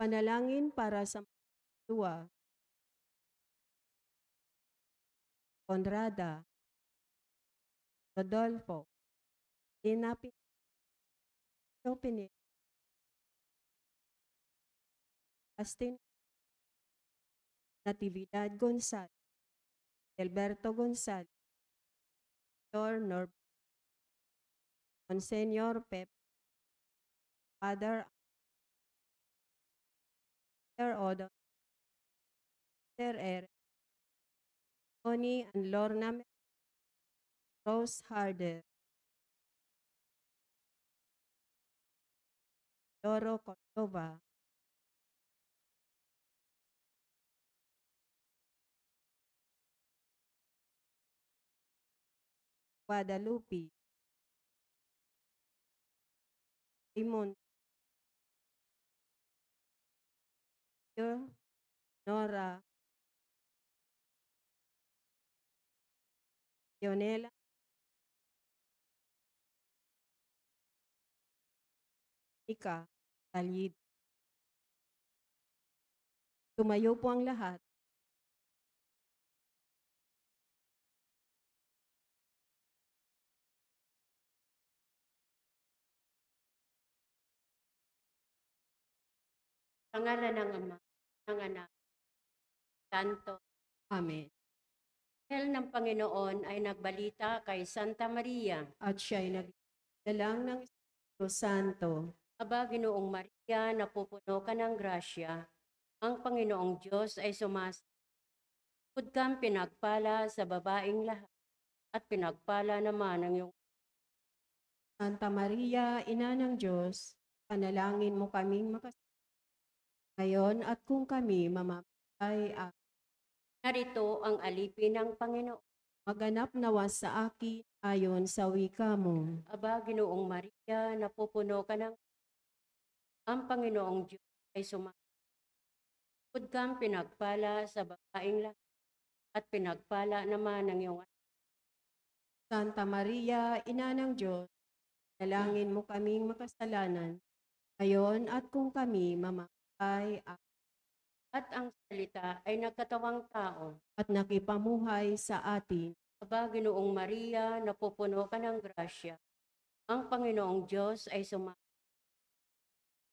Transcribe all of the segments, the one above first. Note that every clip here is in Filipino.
Panalangin para sa Dua, Conrada, Rodolfo, Dina Pinil, Justin Natividad Gonzalez, Alberto Gonzalez, Nor Monseñor Pep, Father Odo, Sir Tony and Lorna Rose Harder, Loro Cordova, Guadalupe, Raymond, Nora, Leonela, Ika, Talid. Tumayo po ang lahat. Sa ngalan ng Ama, ng Anak, Santo. Amen. Anghel ng Panginoon ay nagbalita kay Santa Maria. At siya'y nagdalang ng Espiritu Santo. Aba, Ginoong Maria, napupuno ka ng grasya. Ang Panginoong Diyos ay sumasagot. Bukod kang pinagpala sa babaeng lahat, at pinagpala naman ang iyong Santa Maria, Ina ng Diyos, panalangin mo kaming ngayon at kung kami mamamatay. Narito ang alipin ng Panginoon. Maganap nawa sa akin ayon sa wika mo. Aba, Ginoong Maria, napupuno ka ng ang Panginoong Diyos ay sumasagot. Bukod kang pinagpala sa babaeng lahat, at pinagpala naman ang iyong Santa Maria, Ina ng Diyos, panalangin mo kaming makasalanan, ngayon at kung kami mamamatay. At ang salita ay nagkatawang tao at nakipamuhay sa atin. Aba, Ginoong Maria, napupuno ka ng grasya. Ang Panginoong Diyos ay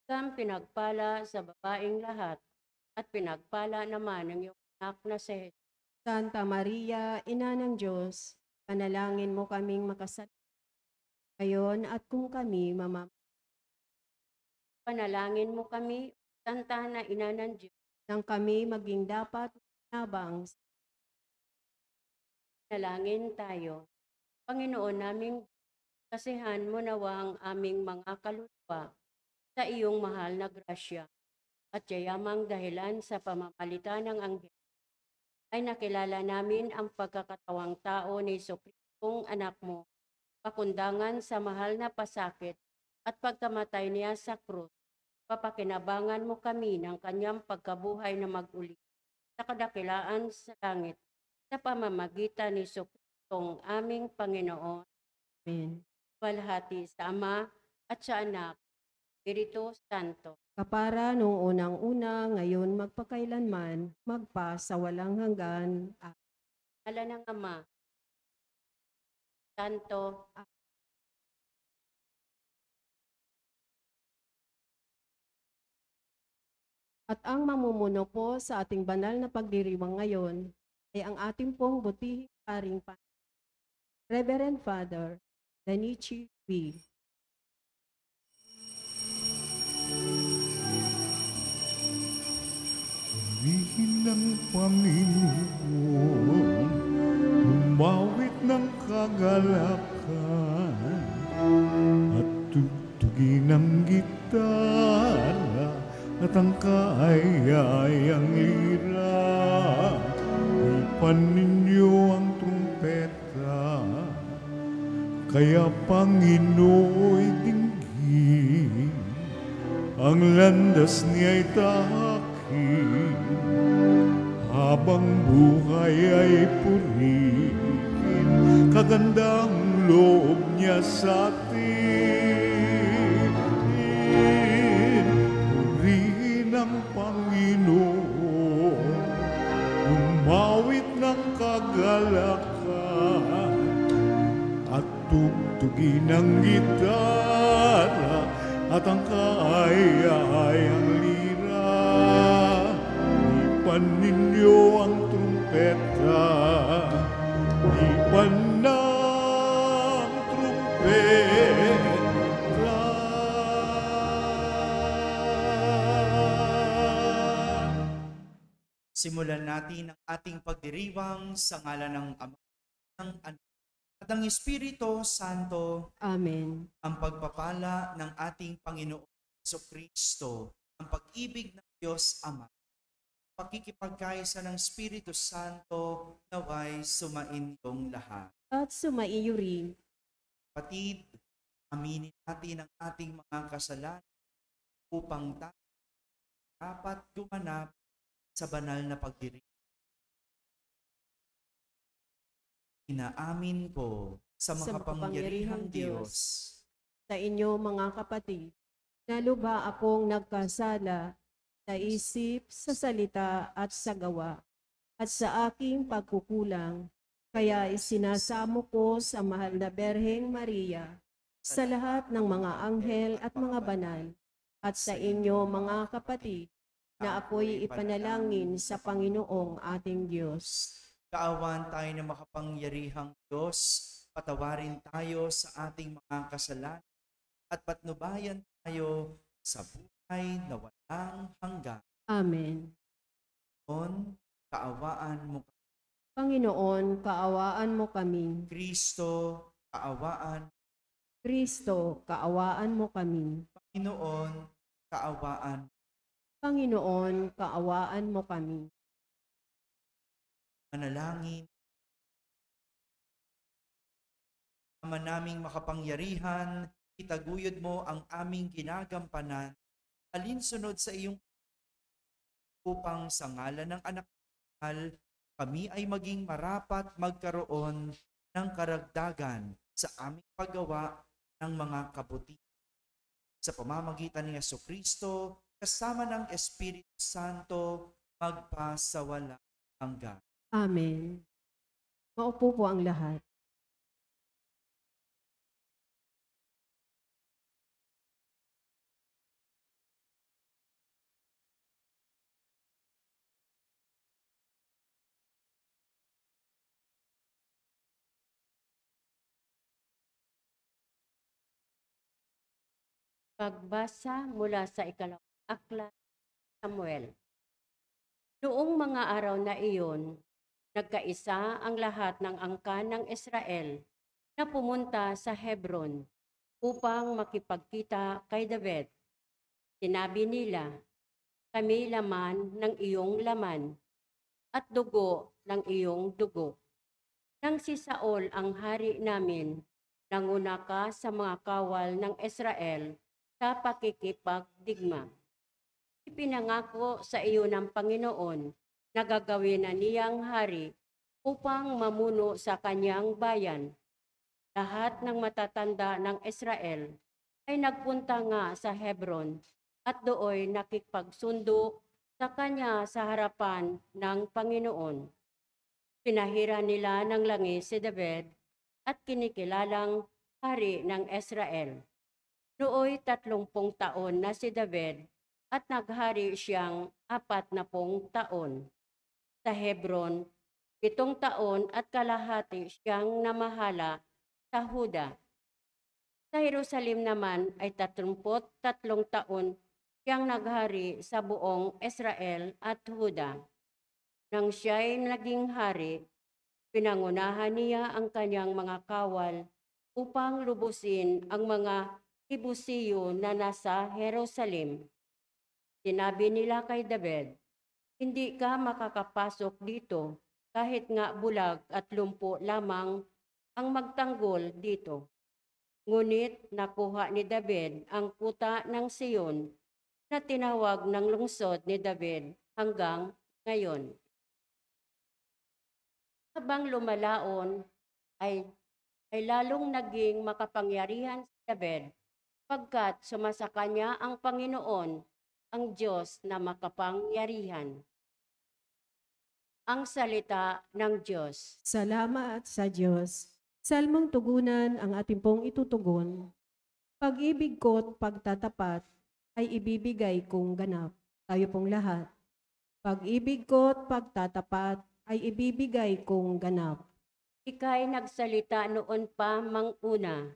kang pinagpala sa babaeng lahat, at pinagpala naman ang iyong anak na si Jesus. Santa Maria, Ina ng Diyos, panalangin mo kaming makasalanan, ngayon at kung kami mamamatay. Panalangin mo kami, Santa na Ina ng Diyos, nang kami maging dapat nabang. Nalangin tayo. Panginoon naming, kasihan mo nawa ang aming mga kaluluwa sa iyong mahal na grasya, at yayamang dahilan sa pamamalitan ng anghel ay nakilala namin ang pagkakatawang tao ni Jesucristong anak mo, pakundangan sa mahal na pasakit at pagkamatay niya sa krus. Papakinabangan mo kami ng kanyang pagkabuhay na mag-uli sa kadakilaan sa langit sa pamamagitan ni Jesucristong aming Panginoon. Amen. Walhati sa Ama at sa Anak, Espiritu Santo. Kapara noong unang-una, ngayon magpakailanman, magpa sa walang hanggan. Ala ng Ama, Santo, at ang mamumuno po sa ating banal na pagdiriwang ngayon ay ang ating pong butihing paring Reverend Father Danichi V. Purihin ng Panginoon, umawit ng kagalakan, at tugtugin ng gitara, at ang kaayayang lira. Ipan ninyo ang trumpeta, kaya Panginooy dinggin, ang landas niya'y tahakin, habang buhay ay purihin, kagandang loob niya sa atin. Purihin ang palakpak at tugtugin ng gitara at ang kaaya-ayang lira. Ipan ninyo ang trumpeta, ipan ng trumpeta. Simulan natin ang ating pagdiriwang sa ngalan ng Ama, ng Anak, at ng Espiritu Santo. Amen. Ang pagpapala ng ating Panginoon Jesucristo, ang pag-ibig ng Diyos Ama, pakikipagkaisa ng Espiritu Santo, naway sumainyong lahat. At sumaiyo rin. Kapatid, aminin natin ang ating mga kasalanan upang tayo dapat gumanap sa banal na pagdiriwang. Inaamin ko sa makapangyarihang Diyos Sa inyo mga kapatid, na lubha akong nagkasala sa isip, sa salita at sa gawa, at sa aking pagkukulang. Kaya isinasamo ko sa mahal na Berheng Maria, sa lahat ng mga anghel at mga banal, at sa inyo mga kapatid, na ako'y ipanalangin sa Panginoong ating Diyos. Kaawan tayo ng makapangyarihang Diyos, patawarin tayo sa ating mga kasalanan at patnubayan tayo sa buhay na walang hanggan. Amen. Panginoon, kaawaan mo kami. Panginoon, kaawaan mo kami. Kristo, kaawaan. Kristo, kaawaan mo kami. Panginoon, kaawaan. Panginoon, kaawaan mo kami. Manalangin. Ama naming makapangyarihan, itaguyod mo ang aming ginagampanan, alinsunod sa iyong upang sa ngalan ng anak mahal, kami ay maging marapat magkaroon ng karagdagan sa aming paggawa ng mga kabutihan. Sa pamamagitan ni Jesucristo, kasama ng Espiritu Santo, magpasawalang hanggan. Amen. Maupo po ang lahat. Pagbasa mula sa ikalawang aklat ni Samuel. Noong mga araw na iyon, nagkaisa ang lahat ng angkan ng Israel na pumunta sa Hebron upang makipagkita kay David. Sinabi nila, kami laman ng iyong laman at dugo ng iyong dugo. Nang si Saul ang hari namin, nanguna ka sa mga kawal ng Israel sa pakikipagdigma. Ipinangako sa iyo ng Panginoon na gagawin na niyang hari upang mamuno sa kanyang bayan. Lahat ng matatanda ng Israel ay nagpunta nga sa Hebron at dooy nakipagsundo sa kanya sa harapan ng Panginoon. Pinahira nila ng langis si David at kinikilalang hari ng Israel. Nooy 30 taon na si David at naghari siyang 40 taon. Sa Hebron, 7 taon at kalahati siyang namahala sa Huda. Sa Jerusalem naman ay 33 taon siyang naghari sa buong Israel at Huda. Nang siya'y naging hari, pinangunahan niya ang kanyang mga kawal upang lubusin ang mga Jebusiyo na nasa Jerusalem. Sinabi nila kay David, hindi ka makakapasok dito kahit nga bulag at lumpo lamang ang magtanggol dito. Ngunit nakuha ni David ang kuta ng Siyon na tinawag ng lungsod ni David hanggang ngayon. Habang lumalaon ay lalong naging makapangyarihan si David pagkat sumasa kanya ang Panginoon, ang Diyos na makapangyarihan. ang salita ng Diyos. Salamat sa Diyos. Salmong tugunan ang ating pong itutugon. Pag-ibig ko't pagtatapat ay ibibigay kong ganap. Tayo pong lahat. Pag-ibig ko't pagtatapat ay ibibigay kong ganap. Ika'y nagsalita noon pa manguna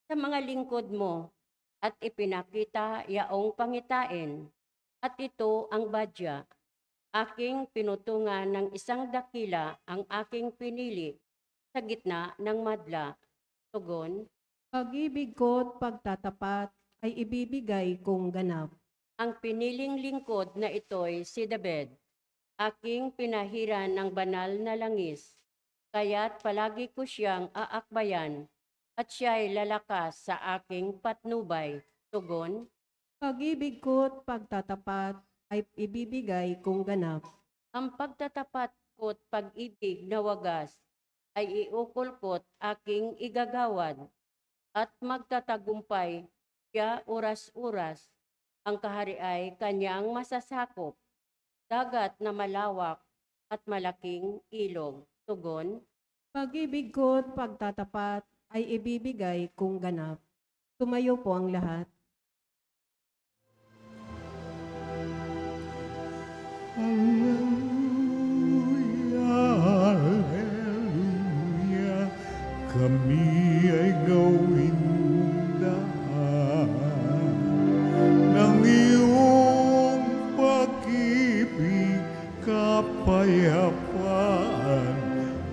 sa mga lingkod mo at ipinakita yaong pangitain. At ito ang badya. Aking pinutungan ng isang dakila ang aking pinili sa gitna ng madla. Tugon, Pag-ibig ko't pagtatapat ay ibibigay kong ganap. ang piniling lingkod na ito'y si David. Aking pinahiran ng banal na langis, kaya't palagi ko siyang aakbayan at siya'y lalakas sa aking patnubay. Tugon, Pag-ibig ko't pagtatapat ay ibibigay kong ganap. ang pagtatapat ko't pag-ibig na wagas ay iukol ko't aking igagawad at magtatagumpay siya oras-oras. Ang kahari ay kanyang masasakop, dagat na malawak at malaking ilog. Tugon, Pag-ibig ko't pagtatapat ay ibibigay kong ganap. Tumayo po ang lahat. Hallelujah, Hallelujah, kami ay gawin dahan ng iyong pag-ibig, kapayapaan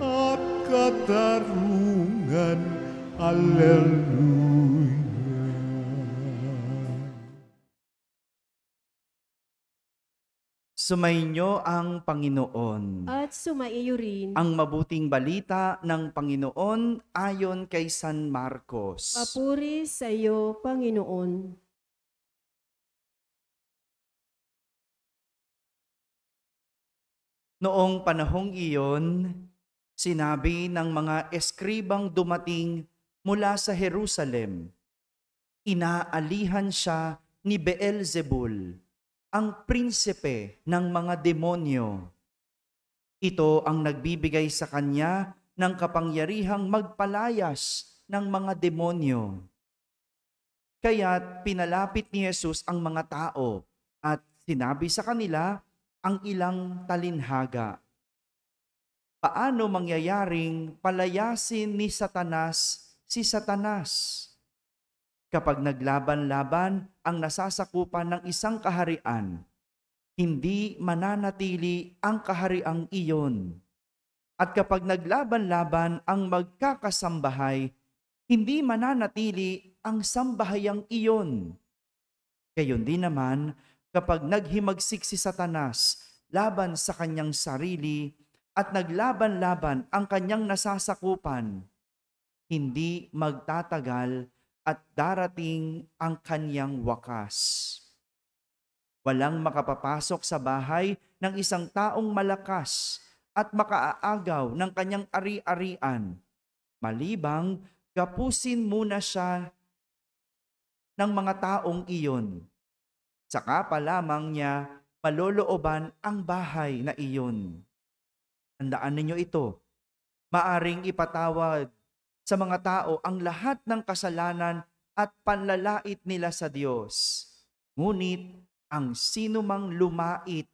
at katarungan. Hallelujah. Sumainyo ang Panginoon. At sumaiyo rin. Ang mabuting balita ng Panginoon ayon kay San Marcos. Papuri sa iyo, Panginoon. Noong panahong iyon, sinabi ng mga eskribang dumating mula sa Jerusalem, inaalihan siya ni Beelzebul, ang prinsipe ng mga demonyo. Ito ang nagbibigay sa kanya ng kapangyarihang magpalayas ng mga demonyo. Kaya't pinalapit ni Jesus ang mga tao at sinabi sa kanila ang ilang talinhaga. Paano mangyayaring palayasin ni Satanas si Satanas? Kapag naglaban-laban ang nasasakupan ng isang kaharian, hindi mananatili ang kahariang iyon. At kapag naglaban-laban ang magkakasambahay, hindi mananatili ang sambahayang iyon. Gayon din naman, kapag naghimagsik si Satanas laban sa kanyang sarili at naglaban-laban ang kanyang nasasakupan, hindi magtatagal at darating ang kanyang wakas. Walang makapapasok sa bahay ng isang taong malakas at makaaagaw ng kanyang ari-arian, malibang gapusin muna siya ng mga taong iyon. Saka pa lamang niya malolooban ang bahay na iyon. Tandaan ninyo ito, maaring ipatawad sa mga tao ang lahat ng kasalanan at panlalait nila sa Diyos. Ngunit ang sinumang lumait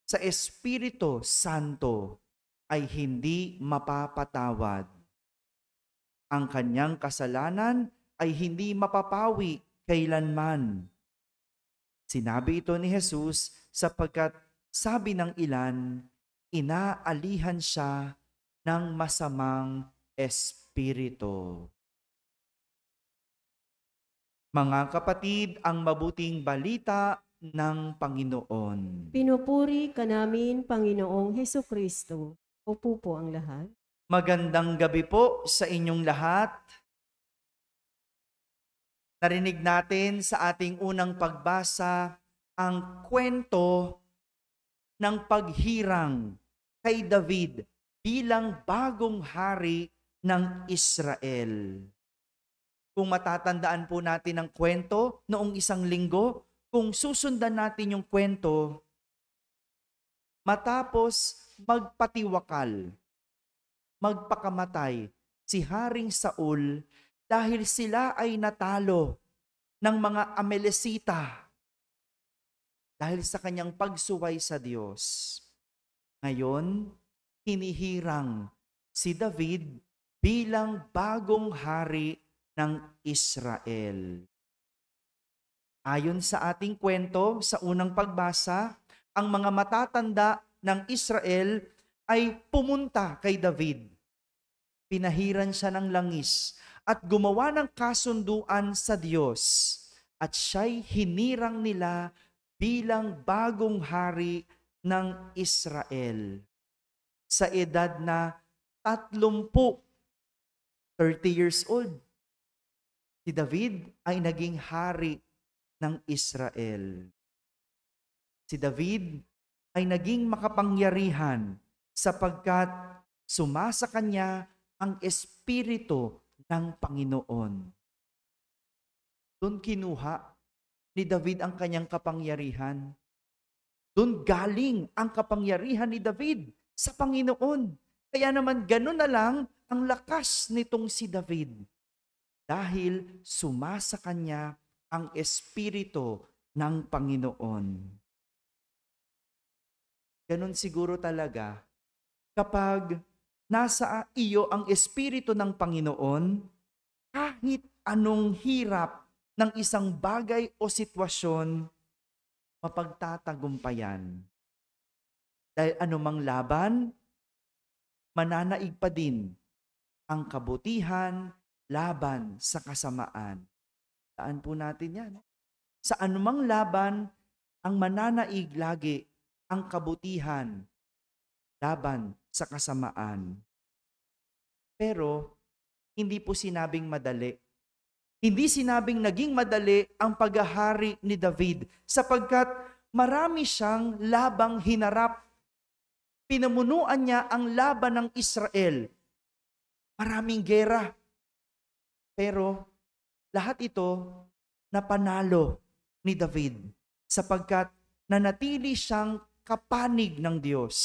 sa Espiritu Santo ay hindi mapapatawad. Ang kanyang kasalanan ay hindi mapapawi kailanman. Sinabi ito ni Jesus sapagkat sabi ng ilan, inaalihan siya ng masamang espiritu. Mga kapatid, ang mabuting balita ng Panginoon. Pinupuri ka namin, Panginoong Hesukristo. Upo po ang lahat. Magandang gabi po sa inyong lahat. Narinig natin sa ating unang pagbasa ang kwento ng paghirang kay David bilang bagong hari ng Israel. Kung matatandaan po natin ang kwento noong isang linggo, kung susundan natin yung kwento, matapos magpatiwakal, magpakamatay si Haring Saul dahil sila ay natalo ng mga Amalesita dahil sa kanyang pagsuway sa Diyos. Ngayon, hinihirang si David bilang bagong hari ng Israel. Ayon sa ating kwento sa unang pagbasa, ang mga matatanda ng Israel ay pumunta kay David. Pinahiran siya ng langis at gumawa ng kasunduan sa Diyos. At siya'y hinirang nila bilang bagong hari ng Israel. Sa edad na 30 years old, si David ay naging hari ng Israel. Si David ay naging makapangyarihan sapagkat sumasa kanya ang Espiritu ng Panginoon. Doon kinuha ni David ang kanyang kapangyarihan. Doon galing ang kapangyarihan ni David sa Panginoon. Kaya naman ganun na lang ang lakas nitong si David. Dahil sumasa kanya ang Espiritu ng Panginoon. Ganun siguro talaga kapag nasa iyo ang Espiritu ng Panginoon, kahit anong hirap ng isang bagay o sitwasyon, mapagtatagumpayan. Dahil anumang laban, mananaig pa din ang kabutihan laban sa kasamaan. Taan po natin yan. Sa anumang laban, ang mananaig lagi ang kabutihan laban sa kasamaan. Pero, hindi po sinabing madali. Hindi sinabing naging madali ang paghahari ni David sapagkat marami siyang labang hinarap. Pinamunuan niya ang laban ng Israel. Maraming gera. Pero lahat ito napanalo ni David sapagkat nanatili siyang kapanig ng Diyos.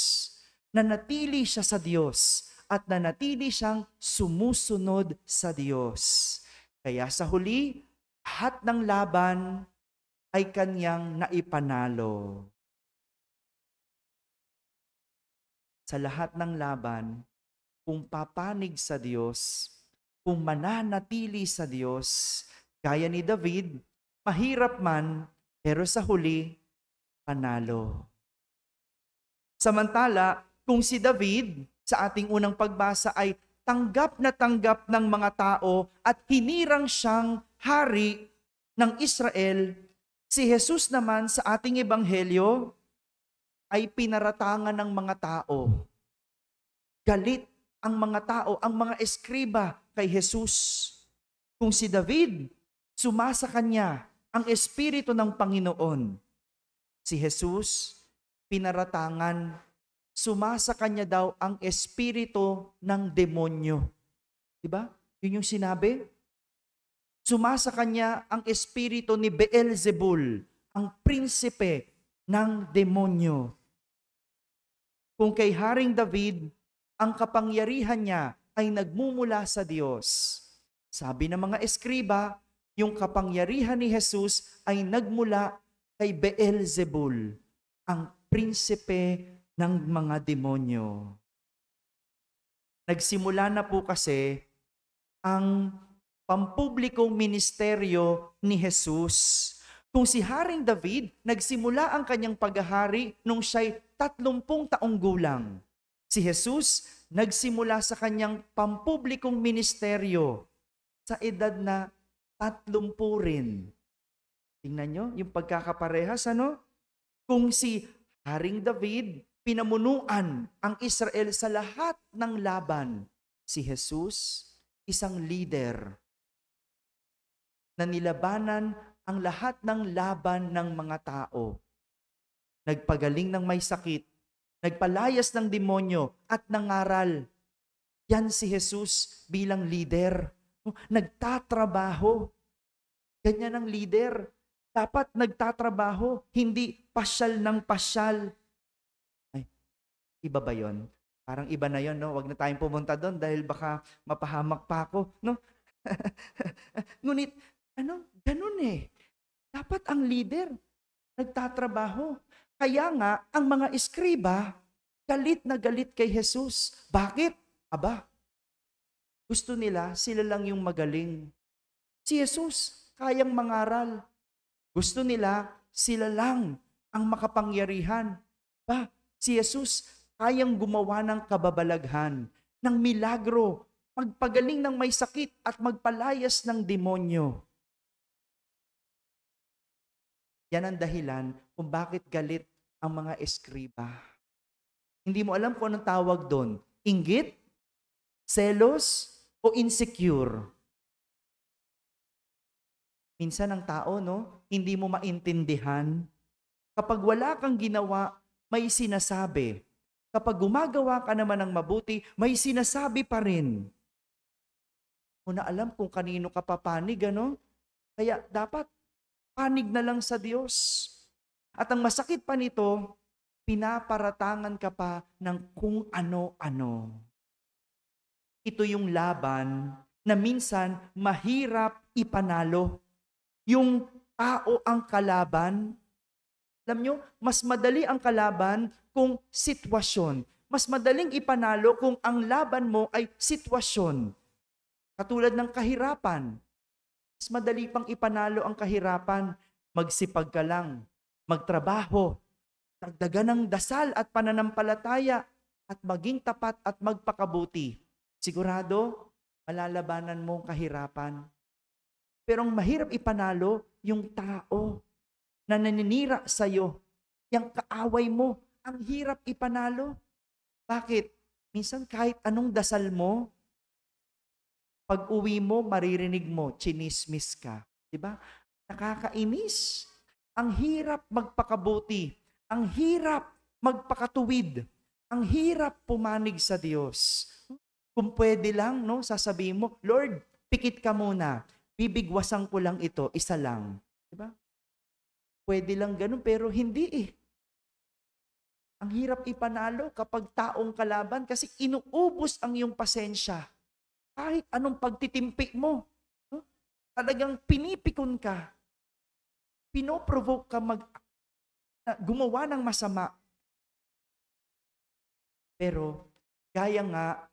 Nanatili siya sa Diyos at nanatili siyang sumusunod sa Diyos. Kaya sa huli, lahat ng laban ay kanyang naipanalo. Sa lahat ng laban, kung papanig sa Diyos, kung mananatili sa Diyos, gaya ni David, mahirap man, pero sa huli, panalo. Samantala, kung si David, sa ating unang pagbasa ay tanggap na tanggap ng mga tao at hinirang siyang hari ng Israel, si Jesus naman sa ating ebanghelyo ay pinaratangan ng mga tao. Galit ang mga tao, ang mga eskriba kay Jesus. Kung si David, sumasa kanya ang Espiritu ng Panginoon. Si Jesus, pinaratangan, sumasa kanya daw ang espiritu ng demonyo. Diba? Yun yung sinabi. Sumasa kanya ang espiritu ni Beelzebul, ang prinsipe ng demonyo. Kung kay Haring David, ang kapangyarihan niya ay nagmumula sa Diyos. Sabi ng mga eskriba, yung kapangyarihan ni Jesus ay nagmula kay Beelzebul, ang prinsipe ng mga demonyo. Nagsimula na po kasi ang pampublikong ministeryo ni Jesus. Kung si Haring David, nagsimula ang kanyang paghahari nung siya'y 30 taong gulang. Si Jesus, nagsimula sa kanyang pampublikong ministeryo sa edad na 30 rin. Tingnan nyo, yung pagkakaparehas, ano? Kung si Haring David, pinamunuan ang Israel sa lahat ng laban. Si Jesus, isang leader na nilabanan ang lahat ng laban ng mga tao. Nagpagaling ng may sakit, nagpalayas ng demonyo at nangaral. Yan si Jesus bilang leader. Nagtatrabaho. Ganyan ang leader. Dapat nagtatrabaho, hindi pasyal ng pasyal. Ay, Iba ba yun? Parang iba na yun, no? Huwag na tayong pumunta doon dahil baka mapahamak pa ako, no? Ngunit, ganun eh. Dapat ang leader, nagtatrabaho. Kaya nga, ang mga eskriba, galit na galit kay Jesus. Bakit? Aba, gusto nila, sila lang yung magaling. Si Jesus, kayang mangaral. Gusto nila, sila lang ang makapangyarihan. Ba, si Jesus, kayang gumawa ng kababalaghan, ng milagro, magpagaling ng may sakit at magpalayas ng demonyo. Yan ang dahilan kung bakit galit ang mga eskriba. Hindi mo alam kung anong tawag doon. Inggit? Selos? O insecure? Minsan ang tao, no, hindi mo maintindihan. Kapag wala kang ginawa, may sinasabi. Kapag gumagawa ka naman ng mabuti, may sinasabi pa rin. Mo na alam kung kanino ka papanig, ano? Kaya dapat panig na lang sa Diyos. At ang masakit pa nito, pinaparatangan ka pa ng kung ano-ano. Ito yung laban na minsan mahirap ipanalo. Yung tao ang kalaban. Alam nyo, mas madali ang kalaban kung sitwasyon. Mas madaling ipanalo kung ang laban mo ay sitwasyon. Katulad ng kahirapan. Mas madali pang ipanalo ang kahirapan. Magsipag ka lang, magtrabaho, dagdagan ng dasal at pananampalataya, at maging tapat at magpakabuti. Sigurado, malalabanan mo ang kahirapan. Pero ang mahirap ipanalo, yung tao na naninira sa'yo, yung kaaway mo, ang hirap ipanalo. Bakit? Minsan kahit anong dasal mo, pag uwi mo, maririnig mo, chinismis ka. Diba? Nakakainis. Ang hirap magpakabuti. Ang hirap magpakatuwid. Ang hirap pumanig sa Diyos. Kung pwede lang, no, sasabihin mo, Lord, pikit ka muna. Bibigwasan ko lang ito, isa lang. Diba? Pwede lang ganun, pero hindi eh. Ang hirap ipanalo kapag taong kalaban kasi inuubos ang iyong pasensya. Kahit anong pagtitimpi mo, no? Talagang pinipikon ka. Pinoprovoke ka gumawa ng masama. Pero gaya nga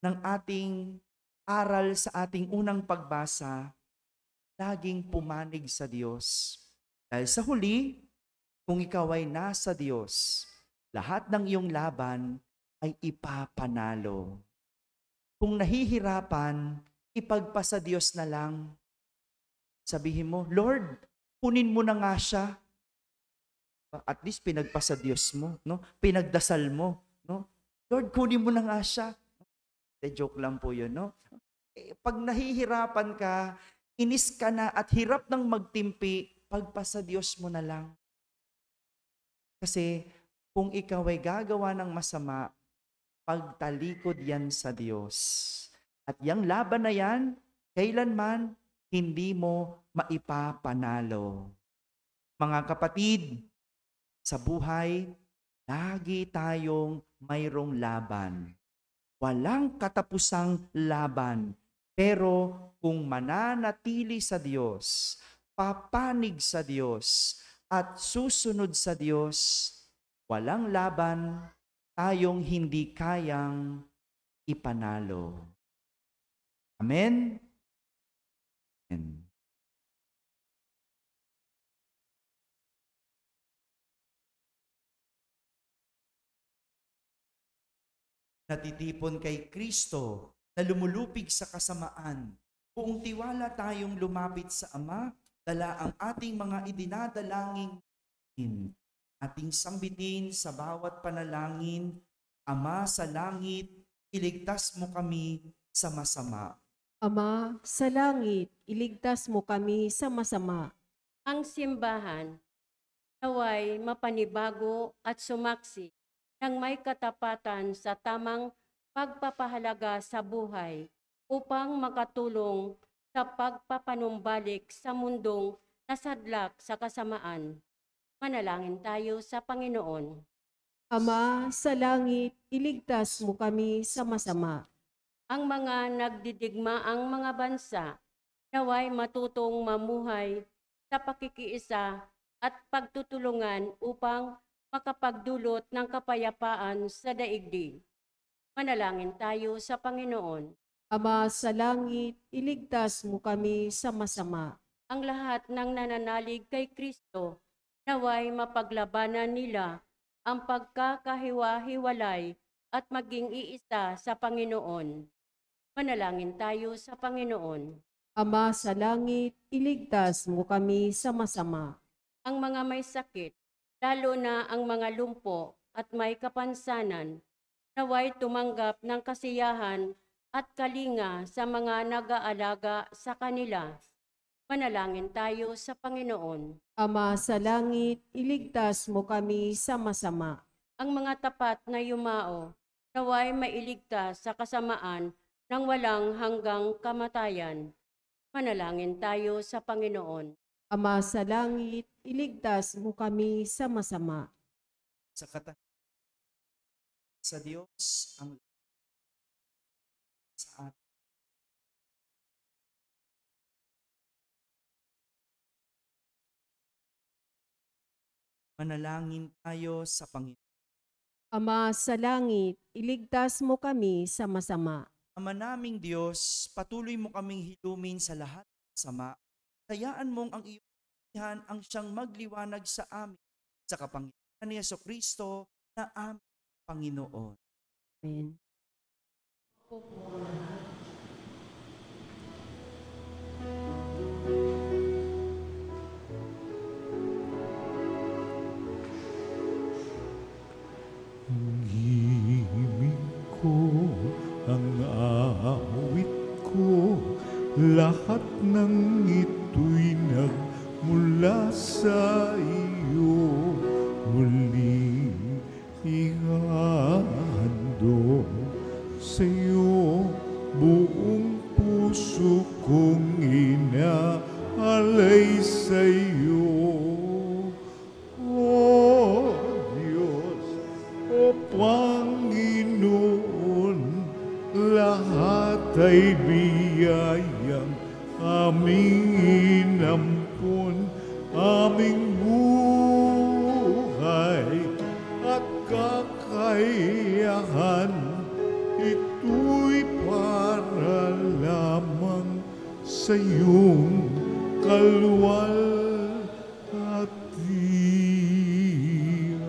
ng ating aral sa ating unang pagbasa, laging pumanig sa Diyos. Dahil sa huli, kung ikaw ay nasa Diyos, lahat ng iyong laban ay ipapanalo. Kung nahihirapan, ipagpasa Diyos na lang. Sabihin mo, Lord, kunin mo na nga siya. At least pinagpasa Diyos mo, no? Pinagdasal mo, no? Lord, kunin mo na nga siya. Joke lang po yun, no? Pag nahihirapan ka, inis ka na at hirap ng magtimpi, pagpasa Diyos mo na lang. Kasi kung ikaw ay gagawa ng masama, pagtalikod yan sa Diyos. At yung laban na yan, kailanman hindi mo maipapanalo. Mga kapatid, sa buhay, lagi tayong mayroong laban. Walang katapusang laban. Pero kung mananatili sa Diyos, papanig sa Diyos, at susunod sa Diyos, walang laban tayong hindi kayang ipanalo. Amen? Amen. Natitipon kay Kristo na lumulupig sa kasamaan. Buong tiwala tayong lumapit sa Ama, dala ang ating mga idinadalangin, ating sambitin sa bawat panalangin. Ama sa langit, iligtas mo kami sa masama. Ama, sa langit, iligtas mo kami sa masama. Ang simbahan, naway mapanibago at sumaksi ng may katapatan sa tamang pagpapahalaga sa buhay upang makatulong sa pagpapanumbalik sa mundong nasadlak sa kasamaan. Manalangin tayo sa Panginoon. Ama sa langit, iligtas mo kami sa masama. Ang mga nagdidigmaang mga bansa, naway matutong mamuhay sa pakikiisa at pagtutulungan upang makapagdulot ng kapayapaan sa daigdig. Manalangin tayo sa Panginoon. Ama sa langit, iligtas mo kami sa masama. Ang lahat ng nananalig kay Kristo, naway mapaglabanan nila ang pagkakahiwa-hiwalay at maging iisa sa Panginoon. Manalangin tayo sa Panginoon. Ama sa langit, iligtas mo kami sa masama. Ang mga may sakit, lalo na ang mga lumpo at may kapansanan, naway tumanggap ng kasiyahan at kalinga sa mga nag-aalaga sa kanila. Manalangin tayo sa Panginoon. Ama sa langit, iligtas mo kami sa masama. Ang mga tapat na yumao, naway mailigtas sa kasamaan ng walang hanggang kamatayan. Manalangin tayo sa Panginoon. Ama sa langit, iligtas mo kami sa masama. Sa sa Diyos ang sa atin. Manalangin tayo sa Panginoon. Ama sa langit, iligtas mo kami sa masama. Ama naming Diyos, patuloy mo kaming hilumin sa lahat ng sama. Hayaan mong ang iyong kasiyahan ang siyang magliwanag sa amin sa kapangyarihan ni Jesucristo na aming Panginoon. Amen. Ang himig ko, ang awit ko, lahat ng ito'y nagmula sa iyo. Muling ihahandog sa iyo, buong puso kong inaalay sa iyo. O Diyos, o Panginoon, lahat ay biyayang aming inampun, aming buhay at kakayahan. Ito'y para lamang sa iyong kalwalhatian.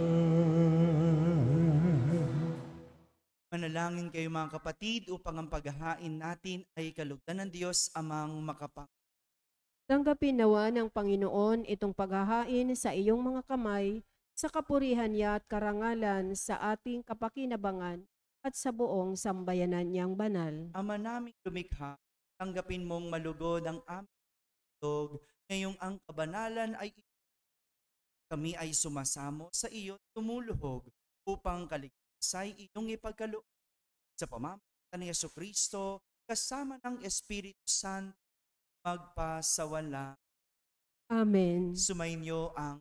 Manalangin kayo mga kapatid upang ang paghahain natin ay kalugdan ng Diyos amang makapang. Tanggapin nawa ng Panginoon itong paghahain sa iyong mga kamay sa kapurihan niya at karangalan sa ating kapakinabangan at sa buong sambayanan niyang banal. Ama naming lumikha, tanggapin mong malugod ang aming tug, ngayong ang kabanalan ay kami ay sumasamo sa iyo tumuluhog upang kaligtasay iyong ipagkaloob sa pamamagitan ni Jesucristo kasama ng Espiritu Santo magpasawala. Amen. Sumainyo ang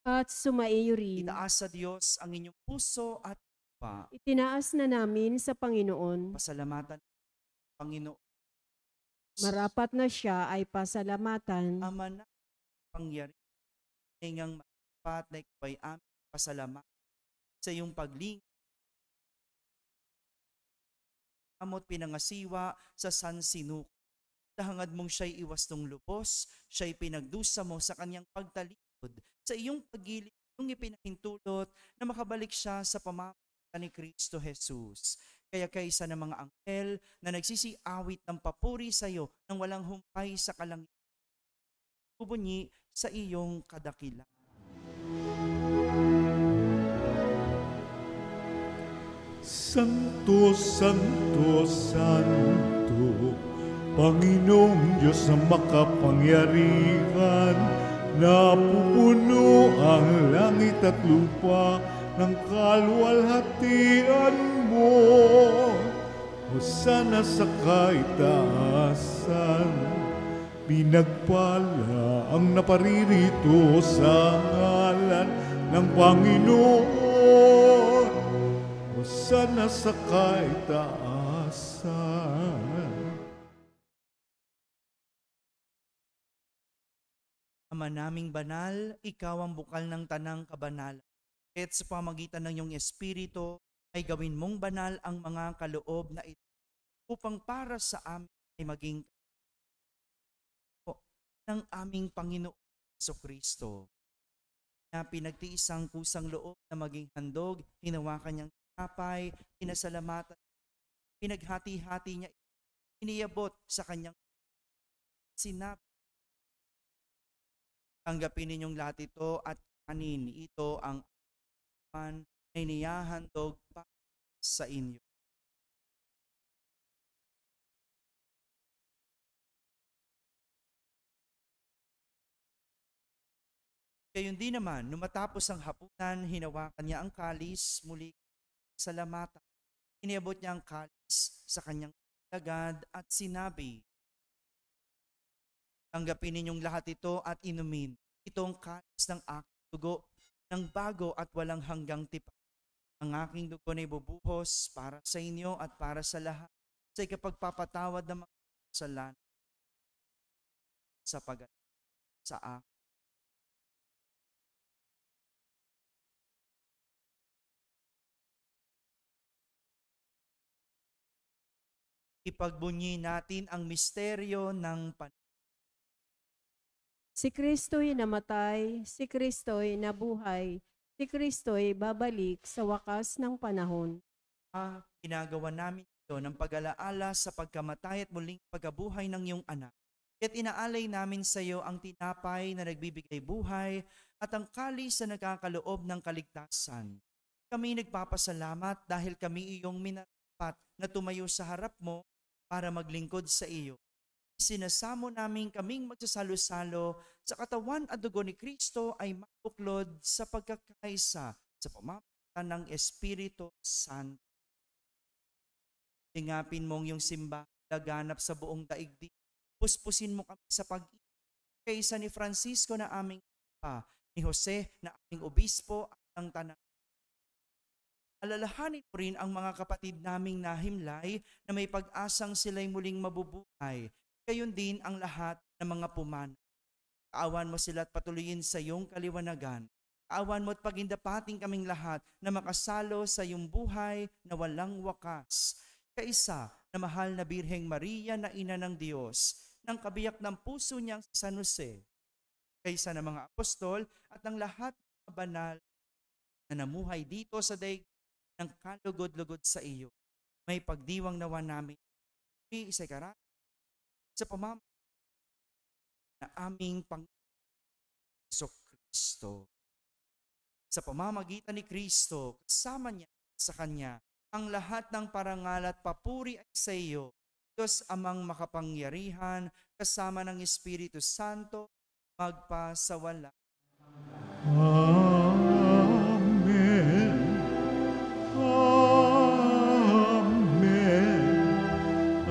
At sumaiyo rin. itaas sa Diyos ang inyong puso at lupa. Itinaas na namin sa Panginoon. Pasalamatan Panginoon. Marapat na siya ay pasalamatan. Ama na pangyari ngang matapat na ikaw ay aming pasalamat sa iyong paglingap amot pinangasiwa sa San Sinuko. Dahangad mong siya'y iwas ng lubos, siya'y pinagdusa mo sa kanyang pagtalikod. Sa iyong pagilid, iyong ipinahintulot na makabalik siya sa pamamagitan ni Kristo Jesus. Kaya kaysa ng mga anghel na nagsisiawit ng papuri sa iyo nang walang humpay sa kalangitan, bubunyi sa iyong kadakilaan. Santo, Santo, Santo, Panginoong Diyos na makapangyarihan, napupuno ang langit at lupa ng kalwalhatian mo. Hosana sa kaitaasan, pinagpala ang naparirito sa ngalan ng Panginoon. sa nasakay taasan. Ama naming banal, ikaw ang bukal ng tanang kabanalan. At sa pamagitan ng iyong Espiritu, ay gawin mong banal ang mga kaloob na ito upang para sa amin ay maging ng aming Panginoon Jesucristo, na pinagtiis ang kusang loob na maging handog, hinawakan niyang tinapay, pinasalamatan, pinaghati-hati niya, iniyabot sa kanyang sinabi, tanggapin ninyong lahat ito at kanin, ito ang aman na inihahandog para sa inyo. Gayon din naman, nung matapos ang hapunan, hinawakan niya ang kalis, muli salamatan. Iniabot niya ang kalis sa kanyang lagad at sinabi, tanggapin ninyong lahat ito at inumin. Itong kalis ng aking dugo, ng bago at walang hanggang tipan. Ang aking dugo na ibubuhos para sa inyo at para sa lahat sa ikapagpapatawad ng mga kasalanan sa sa akin. Ipagbunyi natin ang misteryo ng Si Kristo'y namatay, si Kristo'y nabuhay, si Kristo'y babalik sa wakas ng panahon. Ginagawa namin ito ng pag-alaala sa pagkamatay at muling pagkabuhay ng iyong anak. Kaya't inaalay namin sa iyo ang tinapay na nagbibigay buhay at ang kalis na nagkakaloob ng kaligtasan. Kami nagpapasalamat dahil kami iyong minarapat na tumayo sa harap mo para maglingkod sa iyo. Sinasamo namin kaming magsasalo-salo sa katawan at dugo ni Kristo ay mabuklod sa pagkakaisa sa pamamagitan ng Espiritu Santo. Tingapin mong yung simbahan laganap sa buong daigdig. Puspusin mo kami sa pag-ibig kaysa ni Francisco na aming papa, ni Jose na aming obispo at ng tanang. Alalahanin mo rin ang mga kapatid naming nahimlay na may pag-asang sila'y muling mabubuhay. Gayon din ang lahat ng mga pumana. Kaawan mo sila at patuloyin sa iyong kaliwanagan. Kaawan mo at pagindapating kaming lahat na makasalo sa iyong buhay na walang wakas. Kaisa na mahal na Birheng Maria na ina ng Diyos, ng kabiyak ng puso niyang San Jose, kaysa ng mga apostol at ng lahat ng banal na namuhay dito sa daigdig ng kalugod-lugod sa iyo. May pagdiwang nawa namin isa'y karat sa pamamagitan na aming Panginoon Jesucristo. Sa pamamagitan ni Kristo, kasama niya sa Kanya, ang lahat ng parangal at papuri ay sa iyo, Diyos Amang makapangyarihan, kasama ng Espiritu Santo, magpasawala. Amen. Amen.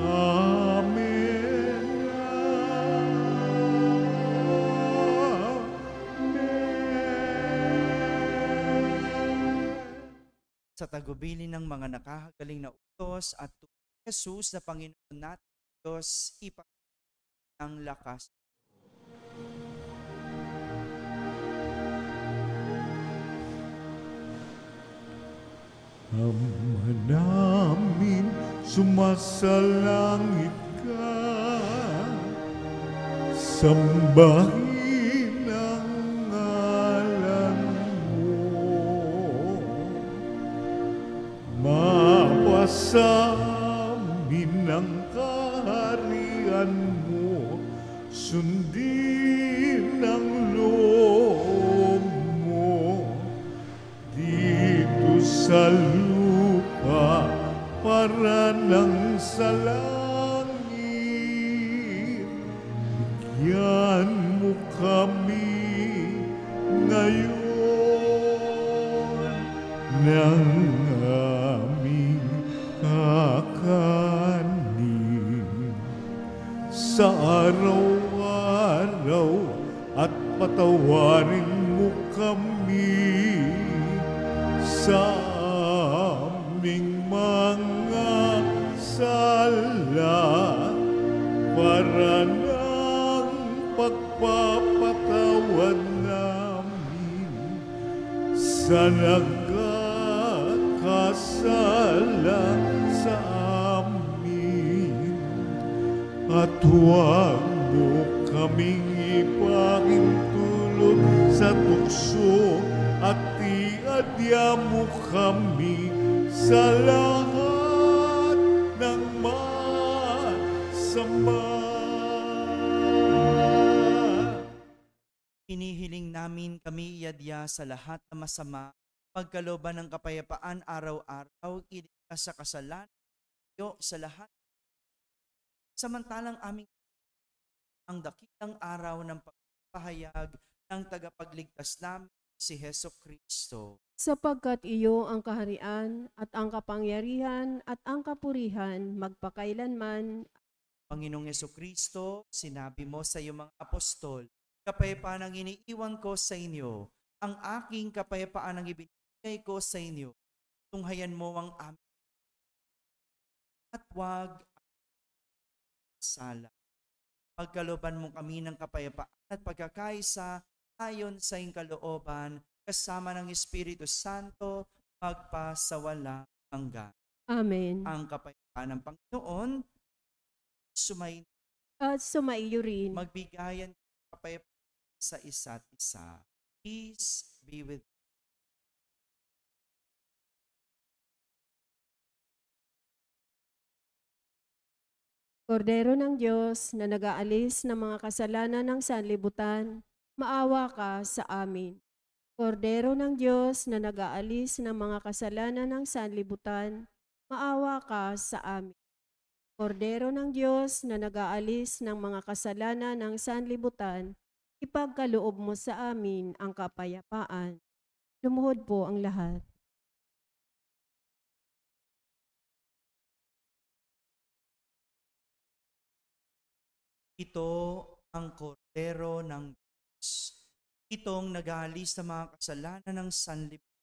Amen. Sa tagubilin ng mga nakahagaling na utos at Jesus na Panginoon natin, Diyos, ipagpapalagay ng lakas. Ama namin, sumasalangit ka, sambahin ang ngalan mo. Mapasa amin ang kaharian mo, sundin ang loob mo dito sa lupa para nang sa langit. Bigyan mo kami ngayon ng aming kakanin sa araw-araw at patawarin mo kami sa aming mga sala para ng pagpapatawad namin sa nagkakasala sa amin. At huwag mo kaming ipahintulot sa tukso at iadya mo kami sa lahat ng masama. Hinihiling namin kami iadya sa lahat ng masama, pagkalooban ng kapayapaan araw-araw, iligtas sa kasalanan, iyo sa lahat. Samantalang aming ang dakilang araw ng pagpapahayag ng tagapagligtas namin, si Heso Kristo. Sapagkat iyo ang kaharian at ang kapangyarihan at ang kapurihan magpakailanman. Panginoong Heso Kristo, sinabi mo sa iyong mga apostol, kapayapaan ang iniiwan ko sa inyo, ang aking kapayapaan ang ibinigay ko sa inyo. Tunghayan mo ang aming at huwag sala. Pagkalooban mo kami ng kapayapaan at pagkakaisa ayon sa iyong kalooban, kasama ng Espiritu Santo, magpasawalang hanggan. Amen. Ang kapayapaan ng Panginoon, sumayin, At sumaiyo rin. magbigayan ng kapayapaan sa isa't isa. Peace be with you. Kordero ng Diyos na nag-aalis ng mga kasalanan ng sanlibutan, maawa ka sa amin. Kordero ng Diyos na nag-aalis ng mga kasalanan ng sanlibutan, maawa ka sa amin. Kordero ng Diyos na nag-aalis ng mga kasalanan ng sanlibutan, ipagkaloob mo sa amin ang kapayapaan. Lumuhod po ang lahat. Ito ang kordero ng Diyos. Itong nag-aalis sa mga kasalanan ng sanlibutan.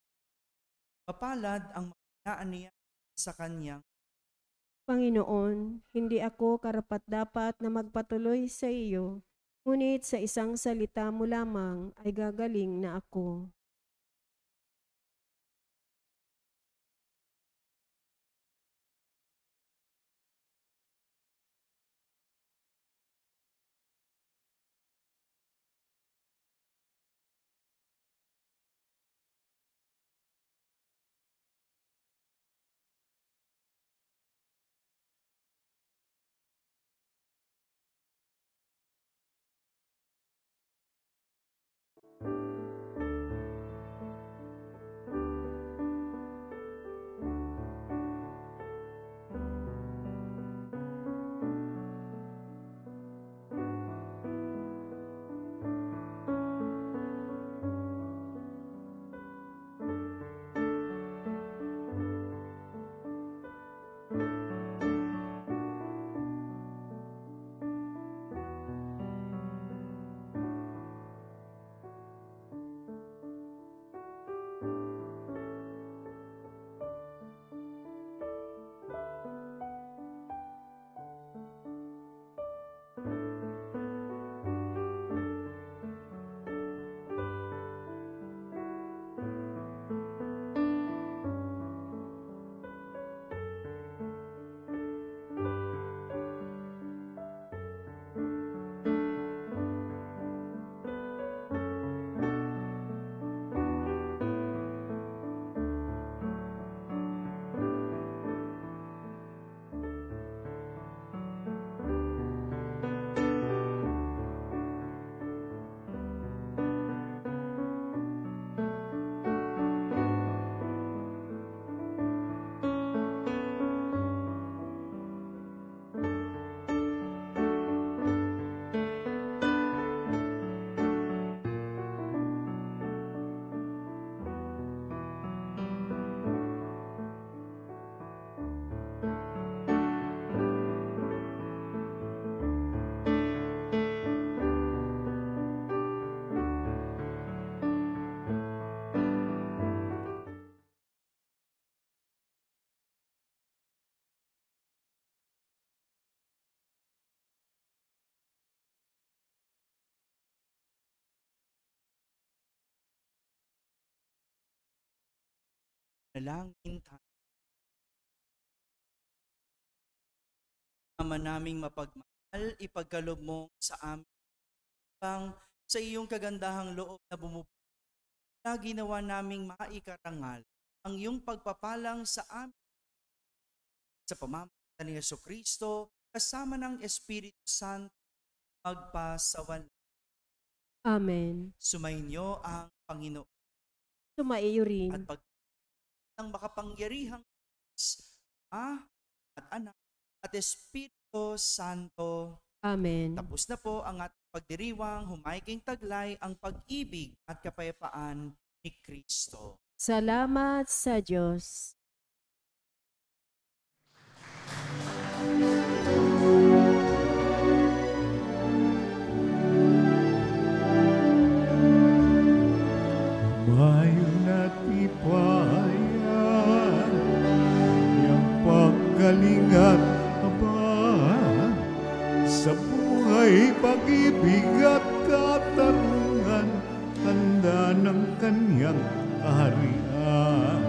Mapalad ang mga niya sa kanyang. Panginoon, hindi ako karapat-dapat na magpatuloy sa iyo, ngunit sa isang salita mo lamang ay gagaling na ako. Nalangin tayo. Ama naming mapagmahal, ipagkaloob mo sa amin bang sa iyong kagandahang loob na bumubuo na ginawa naming maikarangal ang iyong pagpapalang sa amin sa pamamagitan ni Jesucristo kasama ng Espiritu Santo magpasawalan. Amen. Sumainyo ang Panginoon Sumaiyo rin. at pag ng makapangyarihang Diyos, Ama at Anak at Espiritu Santo. Amen. Tapos na po ang ating pagdiriwang, humayging taglay ang pag-ibig at kapayapaan ni Kristo. Salamat sa Diyos. Mayon at ipayan, yang paggaling at habang sa buhay, pag-ibig at katarungan, tanda ng kanyang kaharian.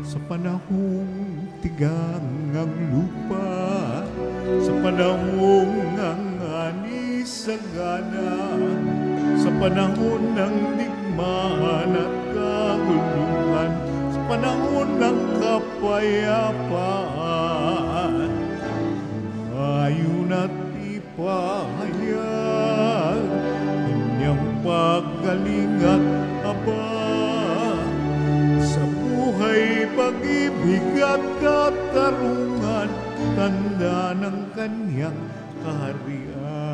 Sa panahong tigang ang lupa, sa panahong ang ani sagana, sa panahon ng digmaan at kaguluhan, sa panahon ng kapayapaan, ayun at ipahayag, kanyang paggaling at habang sa buhay, pag-ibig at katarungan, tanda ng kanyang kaharian.